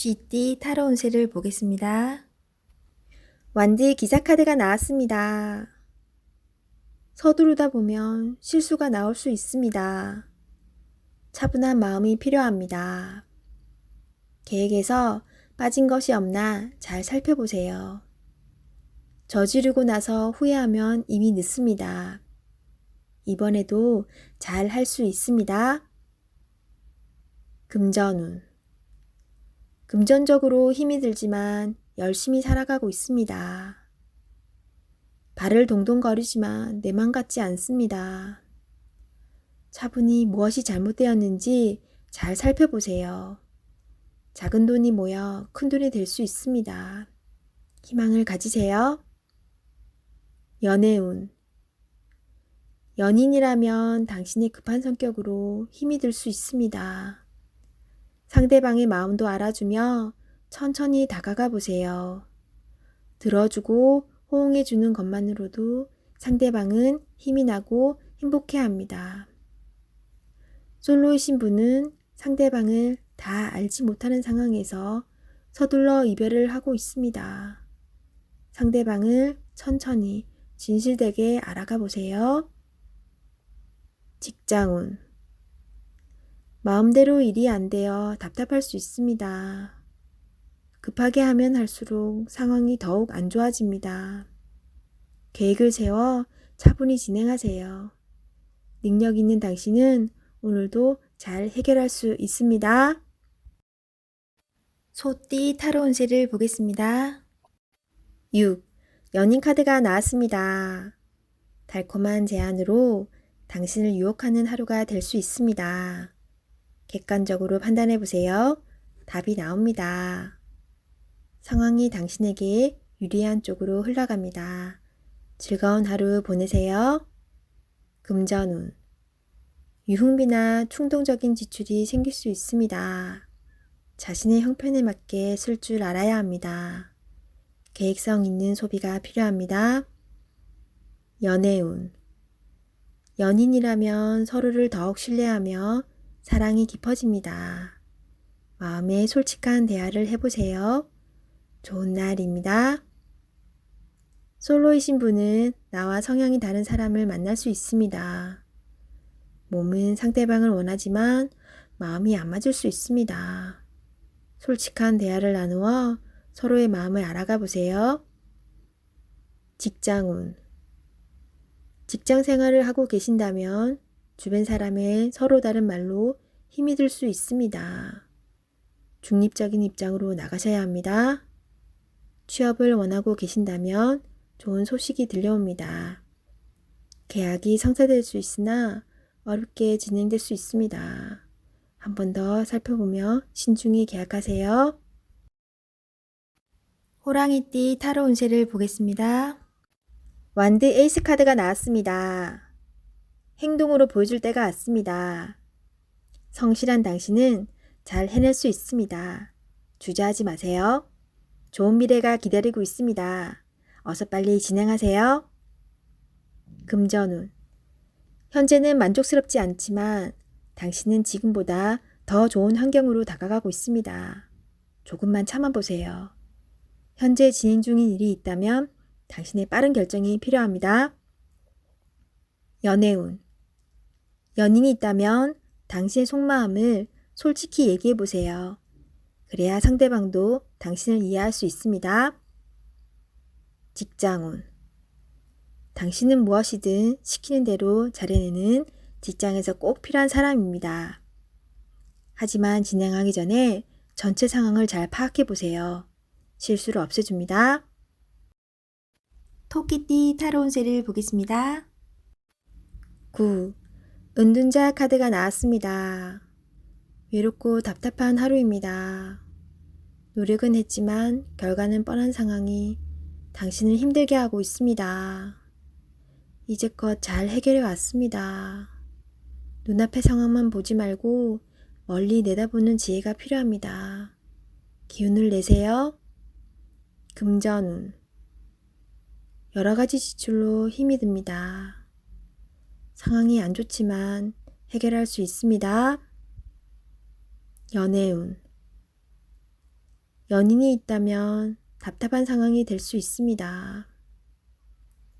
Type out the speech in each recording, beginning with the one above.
쥐띠 타로 운세를 보겠습니다. 완드 기사 카드가 나왔습니다. 서두르다 보면 실수가 나올 수 있습니다. 차분한 마음이 필요합니다. 계획에서 빠진 것이 없나 잘 살펴보세요. 저지르고 나서 후회하면 이미 늦습니다. 이번에도 잘 할 수 있습니다. 금전운. 금전적으로 힘이 들지만 열심히 살아가고 있습니다. 발을 동동거리지만 내 맘 같지 않습니다. 차분히 무엇이 잘못되었는지 잘 살펴보세요. 작은 돈이 모여 큰 돈이 될 수 있습니다. 희망을 가지세요. 연애운. 연인이라면 당신의 급한 성격으로 힘이 들 수 있습니다. 상대방의 마음도 알아주며 천천히 다가가 보세요. 들어주고 호응해주는 것만으로도 상대방은 힘이 나고 행복해합니다. 솔로이신 분은 상대방을 다 알지 못하는 상황에서 서둘러 이별을 하고 있습니다. 상대방을 천천히 진실되게 알아가 보세요. 직장운. 마음대로 일이 안 되어 답답할 수 있습니다. 급하게 하면 할수록 상황이 더욱 안 좋아집니다. 계획을 세워 차분히 진행하세요. 능력 있는 당신은 오늘도 잘 해결할 수 있습니다. 소띠 타로 운세를 보겠습니다. 6. 연인 카드가 나왔습니다. 달콤한 제안으로 당신을 유혹하는 하루가 될 수 있습니다. 객관적으로 판단해 보세요. 답이 나옵니다. 상황이 당신에게 유리한 쪽으로 흘러갑니다. 즐거운 하루 보내세요. 금전운. 유흥비나 충동적인 지출이 생길 수 있습니다. 자신의 형편에 맞게 쓸 줄 알아야 합니다. 계획성 있는 소비가 필요합니다. 연애운. 연인이라면 서로를 더욱 신뢰하며 사랑이 깊어집니다. 마음에 솔직한 대화를 해보세요. 좋은 날입니다. 솔로이신 분은 나와 성향이 다른 사람을 만날 수 있습니다. 몸은 상대방을 원하지만 마음이 안 맞을 수 있습니다. 솔직한 대화를 나누어 서로의 마음을 알아가 보세요. 직장운. 직장 생활을 하고 계신다면 주변 사람의 서로 다른 말로 힘이 들 수 있습니다. 중립적인 입장으로 나가셔야 합니다. 취업을 원하고 계신다면 좋은 소식이 들려옵니다. 계약이 성사될 수 있으나 어렵게 진행될 수 있습니다. 한 번 더 살펴보며 신중히 계약하세요. 호랑이띠 타로 운세를 보겠습니다. 완드 에이스 카드가 나왔습니다. 행동으로 보여줄 때가 왔습니다. 성실한 당신은 잘 해낼 수 있습니다. 주저하지 마세요. 좋은 미래가 기다리고 있습니다. 어서 빨리 진행하세요. 금전운. 현재는 만족스럽지 않지만 당신은 지금보다 더 좋은 환경으로 다가가고 있습니다. 조금만 참아보세요. 현재 진행 중인 일이 있다면 당신의 빠른 결정이 필요합니다. 연애운. 연인이 있다면 당신의 속마음을 솔직히 얘기해보세요. 그래야 상대방도 당신을 이해할 수 있습니다. 직장운. 당신은 무엇이든 시키는 대로 잘해내는 직장에서 꼭 필요한 사람입니다. 하지만 진행하기 전에 전체 상황을 잘 파악해 보세요. 실수를 없애줍니다. 토끼띠 타로 운세를 보겠습니다. 9. 은둔자 카드가 나왔습니다. 외롭고 답답한 하루입니다. 노력은 했지만 결과는 뻔한 상황이 당신을 힘들게 하고 있습니다. 이제껏 잘 해결해 왔습니다. 눈앞의 상황만 보지 말고 멀리 내다보는 지혜가 필요합니다. 기운을 내세요. 금전운. 여러 가지 지출로 힘이 듭니다. 상황이 안 좋지만 해결할 수 있습니다. 연애운. 연인이 있다면 답답한 상황이 될 수 있습니다.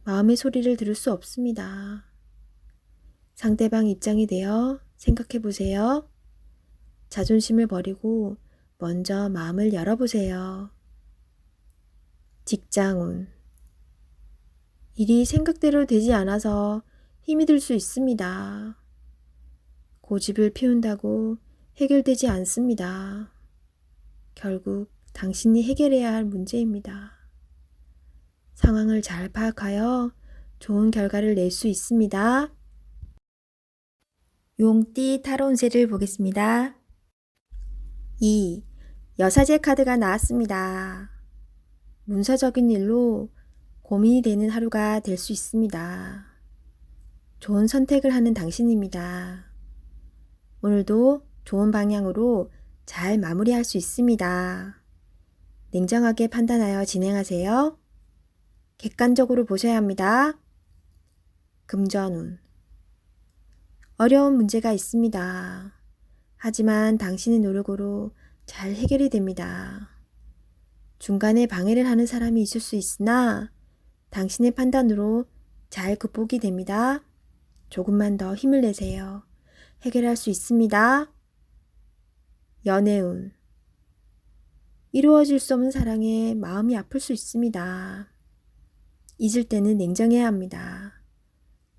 마음의 소리를 들을 수 없습니다. 상대방 입장이 되어 생각해 보세요. 자존심을 버리고 먼저 마음을 열어보세요. 직장운. 일이 생각대로 되지 않아서 힘이 들 수 있습니다. 고집을 피운다고 해결되지 않습니다. 결국 당신이 해결해야 할 문제입니다. 상황을 잘 파악하여 좋은 결과를 낼 수 있습니다. 용띠 타로 운세를 보겠습니다. 2. 여사제 카드가 나왔습니다. 문서적인 일로 고민이 되는 하루가 될 수 있습니다. 좋은 선택을 하는 당신입니다. 오늘도 좋은 방향으로 잘 마무리할 수 있습니다. 냉정하게 판단하여 진행하세요. 객관적으로 보셔야 합니다. 금전운. 어려운 문제가 있습니다. 하지만 당신의 노력으로 잘 해결이 됩니다. 중간에 방해를 하는 사람이 있을 수 있으나 당신의 판단으로 잘 극복이 됩니다. 조금만 더 힘을 내세요. 해결할 수 있습니다. 연애운. 이루어질 수 없는 사랑에 마음이 아플 수 있습니다. 잊을 때는 냉정해야 합니다.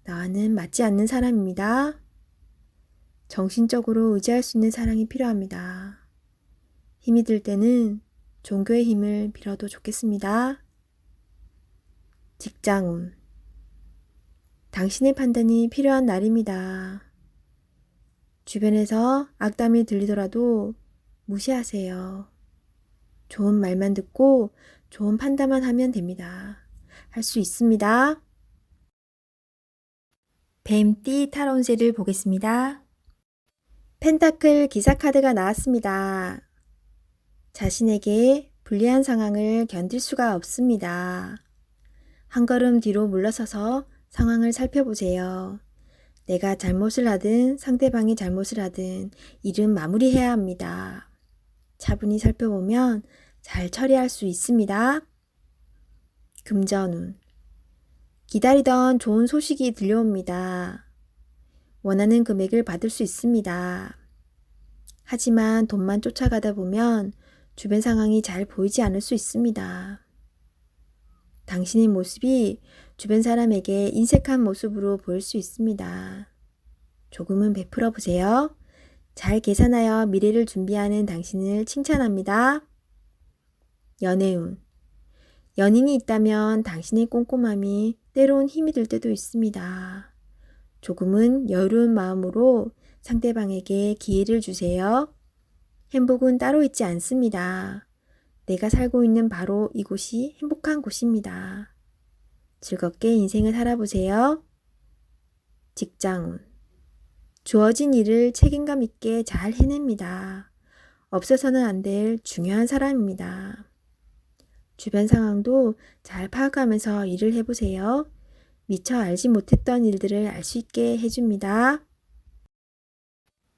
나와는 맞지 않는 사람입니다. 정신적으로 의지할 수 있는 사랑이 필요합니다. 힘이 들 때는 종교의 힘을 빌어도 좋겠습니다. 직장운. 당신의 판단이 필요한 날입니다. 주변에서 악담이 들리더라도 무시하세요. 좋은 말만 듣고 좋은 판단만 하면 됩니다. 할 수 있습니다. 뱀띠 타로 운세를 보겠습니다. 펜타클 기사 카드가 나왔습니다. 자신에게 불리한 상황을 견딜 수가 없습니다. 한 걸음 뒤로 물러서서 상황을 살펴보세요. 내가 잘못을 하든 상대방이 잘못을 하든 일은 마무리해야 합니다. 차분히 살펴보면 잘 처리할 수 있습니다. 금전운. 기다리던 좋은 소식이 들려옵니다. 원하는 금액을 받을 수 있습니다. 하지만 돈만 쫓아가다 보면 주변 상황이 잘 보이지 않을 수 있습니다. 당신의 모습이 주변 사람에게 인색한 모습으로 보일 수 있습니다. 조금은 베풀어 보세요. 잘 계산하여 미래를 준비하는 당신을 칭찬합니다. 연애운. 연인이 있다면 당신의 꼼꼼함이 때론 힘이 들 때도 있습니다. 조금은 여유로운 마음으로 상대방에게 기회를 주세요. 행복은 따로 있지 않습니다. 내가 살고 있는 바로 이곳이 행복한 곳입니다. 즐겁게 인생을 살아보세요. 직장운. 주어진 일을 책임감 있게 잘 해냅니다. 없어서는 안 될 중요한 사람입니다. 주변 상황도 잘 파악하면서 일을 해보세요. 미처 알지 못했던 일들을 알 수 있게 해줍니다.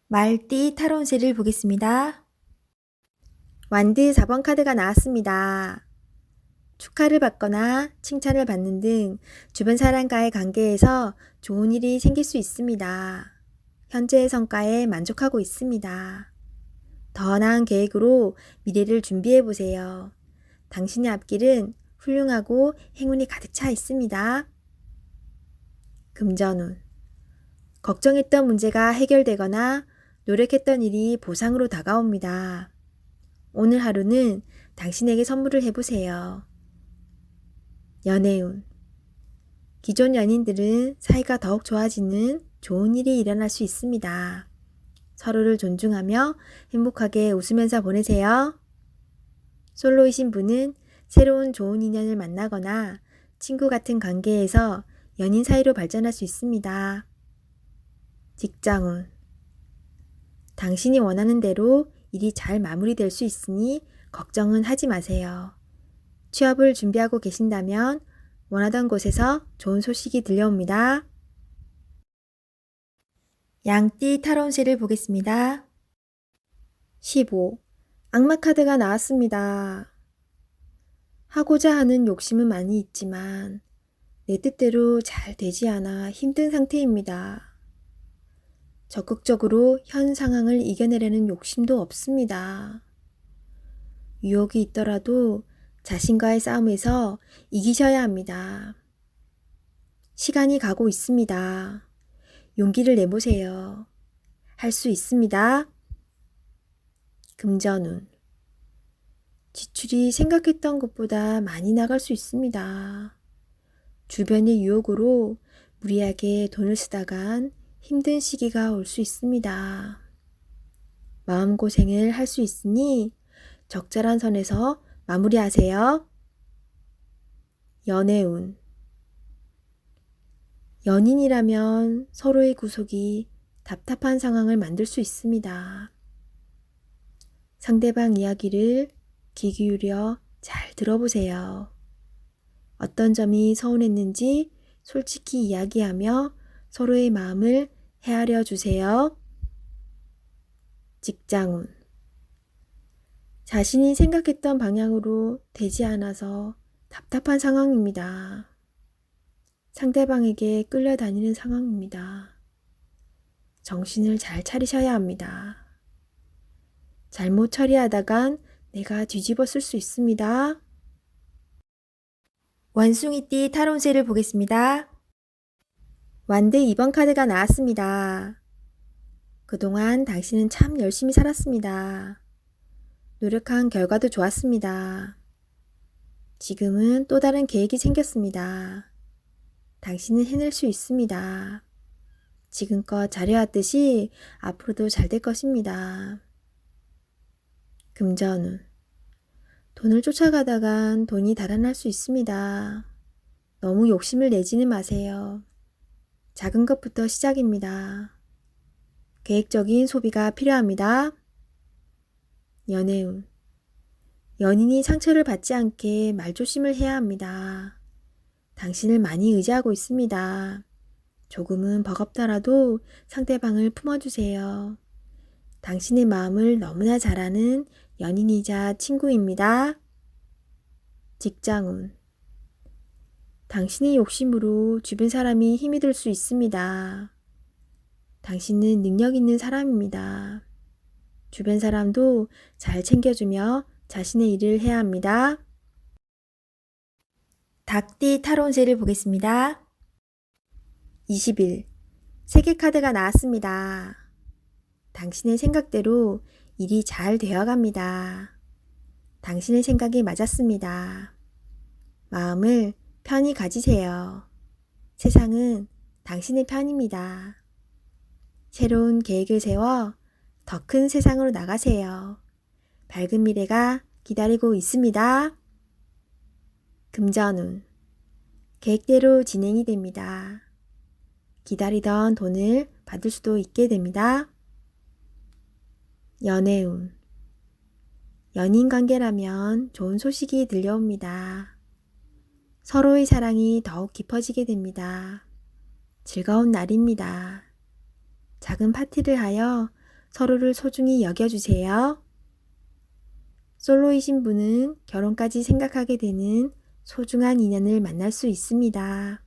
말띠 타로 운세를 보겠습니다. 완드 4번 카드가 나왔습니다. 축하를 받거나 칭찬을 받는 등 주변 사람과의 관계에서 좋은 일이 생길 수 있습니다. 현재의 성과에 만족하고 있습니다. 더 나은 계획으로 미래를 준비해 보세요. 당신의 앞길은 훌륭하고 행운이 가득 차 있습니다. 금전운. 걱정했던 문제가 해결되거나 노력했던 일이 보상으로 다가옵니다. 오늘 하루는 당신에게 선물을 해보세요. 연애운. 기존 연인들은 사이가 더욱 좋아지는 좋은 일이 일어날 수 있습니다. 서로를 존중하며 행복하게 웃으면서 보내세요. 솔로이신 분은 새로운 좋은 인연을 만나거나 친구 같은 관계에서 연인 사이로 발전할 수 있습니다. 직장운. 당신이 원하는 대로 일이 잘 마무리될 수 있으니 걱정은 하지 마세요. 취업을 준비하고 계신다면 원하던 곳에서 좋은 소식이 들려옵니다. 양띠 타로 운세를 보겠습니다. 15. 악마 카드가 나왔습니다. 하고자 하는 욕심은 많이 있지만 내 뜻대로 잘 되지 않아 힘든 상태입니다. 적극적으로 현 상황을 이겨내려는 욕심도 없습니다. 유혹이 있더라도 자신과의 싸움에서 이기셔야 합니다. 시간이 가고 있습니다. 용기를 내보세요. 할 수 있습니다. 금전운. 지출이 생각했던 것보다 많이 나갈 수 있습니다. 주변의 유혹으로 무리하게 돈을 쓰다간 힘든 시기가 올 수 있습니다. 마음고생을 할 수 있으니 적절한 선에서 마무리하세요. 연애운. 연인이라면 서로의 구속이 답답한 상황을 만들 수 있습니다. 상대방 이야기를 귀 기울여 잘 들어보세요. 어떤 점이 서운했는지 솔직히 이야기하며 서로의 마음을 헤아려 주세요. 직장운. 자신이 생각했던 방향으로 되지 않아서 답답한 상황입니다. 상대방에게 끌려다니는 상황입니다. 정신을 잘 차리셔야 합니다. 잘못 처리하다간 내가 뒤집어 쓸 수 있습니다. 원숭이띠 타로운세를 보겠습니다. 완드 2번 카드가 나왔습니다. 그동안 당신은 참 열심히 살았습니다. 노력한 결과도 좋았습니다. 지금은 또 다른 계획이 생겼습니다. 당신은 해낼 수 있습니다. 지금껏 잘해왔듯이 앞으로도 잘 될 것입니다. 금전운. 돈을 쫓아가다간 돈이 달아날 수 있습니다. 너무 욕심을 내지는 마세요. 작은 것부터 시작입니다. 계획적인 소비가 필요합니다. 연애운. 연인이 상처를 받지 않게 말조심을 해야 합니다. 당신을 많이 의지하고 있습니다. 조금은 버겁더라도 상대방을 품어주세요. 당신의 마음을 너무나 잘 아는 연인이자 친구입니다. 직장운. 당신의 욕심으로 주변 사람이 힘이 들 수 있습니다. 당신은 능력 있는 사람입니다. 주변 사람도 잘 챙겨주며 자신의 일을 해야 합니다. 닭띠 타로운세를 보겠습니다. 20일 세계 카드가 나왔습니다. 당신의 생각대로 일이 잘 되어갑니다. 당신의 생각이 맞았습니다. 마음을 편히 가지세요. 세상은 당신의 편입니다. 새로운 계획을 세워 더 큰 세상으로 나가세요. 밝은 미래가 기다리고 있습니다. 금전운. 계획대로 진행이 됩니다. 기다리던 돈을 받을 수도 있게 됩니다. 연애운. 연인 관계라면 좋은 소식이 들려옵니다. 서로의 사랑이 더욱 깊어지게 됩니다. 즐거운 날입니다. 작은 파티를 하여 서로를 소중히 여겨주세요. 솔로이신 분은 결혼까지 생각하게 되는 소중한 인연을 만날 수 있습니다.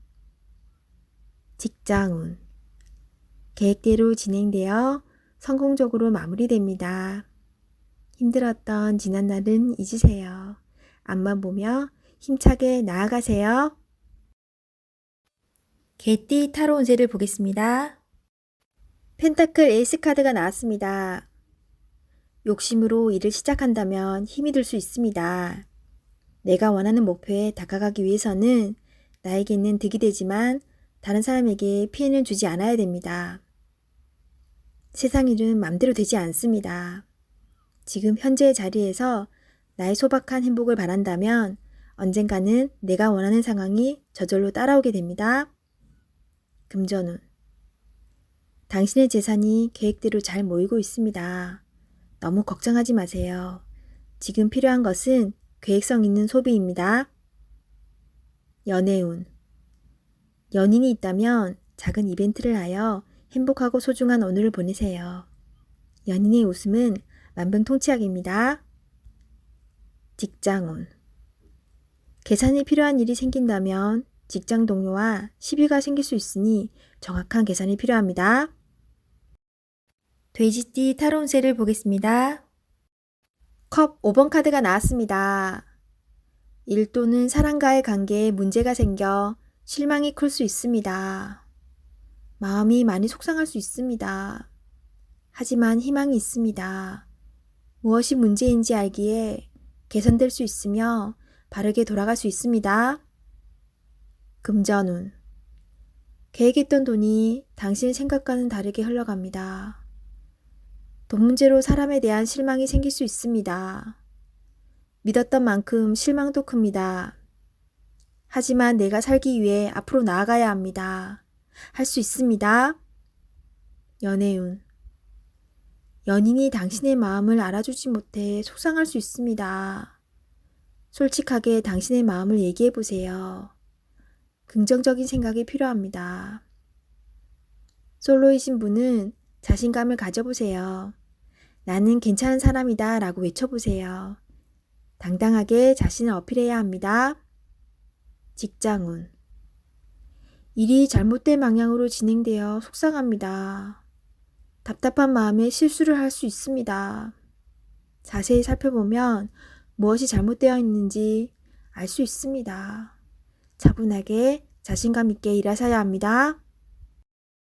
직장운. 계획대로 진행되어 성공적으로 마무리됩니다. 힘들었던 지난날은 잊으세요. 앞만 보며 힘차게 나아가세요. 개띠 타로 운세를 보겠습니다. 펜타클 에이스 카드가 나왔습니다. 욕심으로 일을 시작한다면 힘이 들 수 있습니다. 내가 원하는 목표에 다가가기 위해서는 나에게는 득이 되지만 다른 사람에게 피해는 주지 않아야 됩니다. 세상 일은 맘대로 되지 않습니다. 지금 현재의 자리에서 나의 소박한 행복을 바란다면 언젠가는 내가 원하는 상황이 저절로 따라오게 됩니다. 금전운. 당신의 재산이 계획대로 잘 모이고 있습니다. 너무 걱정하지 마세요. 지금 필요한 것은 계획성 있는 소비입니다. 연애운. 연인이 있다면 작은 이벤트를 하여 행복하고 소중한 오늘을 보내세요. 연인의 웃음은 만병통치약입니다. 직장운. 계산이 필요한 일이 생긴다면 직장 동료와 시비가 생길 수 있으니 정확한 계산이 필요합니다. 돼지띠 타로 운세를 보겠습니다. 컵 5번 카드가 나왔습니다. 일 또는 사람과의 관계에 문제가 생겨 실망이 클 수 있습니다. 마음이 많이 속상할 수 있습니다. 하지만 희망이 있습니다. 무엇이 문제인지 알기에 개선될 수 있으며 바르게 돌아갈 수 있습니다. 금전운. 계획했던 돈이 당신의 생각과는 다르게 흘러갑니다. 돈 문제로 사람에 대한 실망이 생길 수 있습니다. 믿었던 만큼 실망도 큽니다. 하지만 내가 살기 위해 앞으로 나아가야 합니다. 할 수 있습니다. 연애운. 연인이 당신의 마음을 알아주지 못해 속상할 수 있습니다. 솔직하게 당신의 마음을 얘기해 보세요. 긍정적인 생각이 필요합니다. 솔로이신 분은 자신감을 가져보세요. 나는 괜찮은 사람이다 라고 외쳐보세요. 당당하게 자신을 어필해야 합니다. 직장운. 일이 잘못된 방향으로 진행되어 속상합니다. 답답한 마음에 실수를 할 수 있습니다. 자세히 살펴보면 무엇이 잘못되어 있는지 알 수 있습니다. 차분하게 자신감 있게 일하셔야 합니다.